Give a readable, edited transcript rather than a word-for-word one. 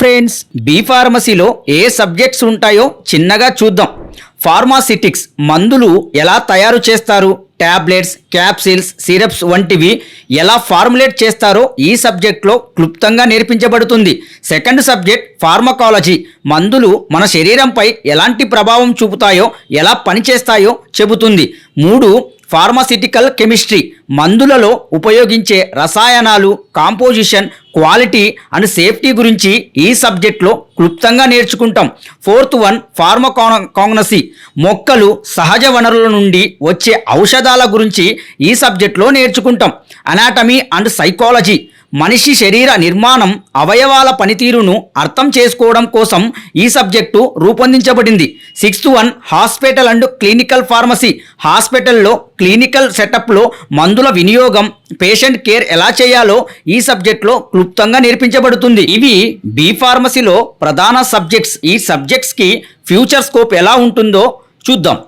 Friends, B ఫార్మసీలో ఏ subjects ఉంటాయో చిన్నగా చూద్దాం. ఫార్మాసిటిక్స్ మందులు ఎలా తయారు చేస్తారు, టాబ్లెట్స్, క్యాప్సిల్స్, సిరప్స్ వంటివి ఎలా ఫార్ములేట్ చేస్తారో ఈ సబ్జెక్ట్లో క్లుప్తంగా నేర్పించబడుతుంది. సెకండ్ సబ్జెక్ట్ ఫార్మకాలజీ, మందులు మన శరీరంపై ఎలాంటి ప్రభావం చూపుతాయో, ఎలా పనిచేస్తాయో చెబుతుంది. 3 ఫార్మాసిటికల్ కెమిస్ట్రీ, మందులలో ఉపయోగించే రసాయనాలు, కాంపోజిషన్, క్వాలిటీ అండ్ సేఫ్టీ గురించి ఈ సబ్జెక్ట్లో క్లుప్తంగా నేర్చుకుంటాం. 4th వన్ ఫార్మకాగ్నసీ, మొక్కలు, సహజ వనరుల నుండి వచ్చే ఔషధాల గురించి ఈ సబ్జెక్ట్లో నేర్చుకుంటాం. అనాటమీ అండ్ సైకాలజీ, మనిషి శరీర నిర్మాణం, అవయవాల పనితీరును అర్థం చేసుకోవడం కోసం ఈ సబ్జెక్టు రూపొందించబడింది. 6th one hospital and clinical pharmacy, హాస్పిటల్లో క్లినికల్ సెటప్లో మందుల వినియోగం, పేషెంట్ కేర్ ఎలా చేయాలో ఈ సబ్జెక్ట్లో క్లుప్తంగా నేర్పించబడుతుంది. ఇవి బి ఫార్మసీలో ప్రధాన సబ్జెక్ట్స్. ఈ సబ్జెక్ట్స్కి ఫ్యూచర్ స్కోప్ ఎలా ఉంటుందో చూద్దాం.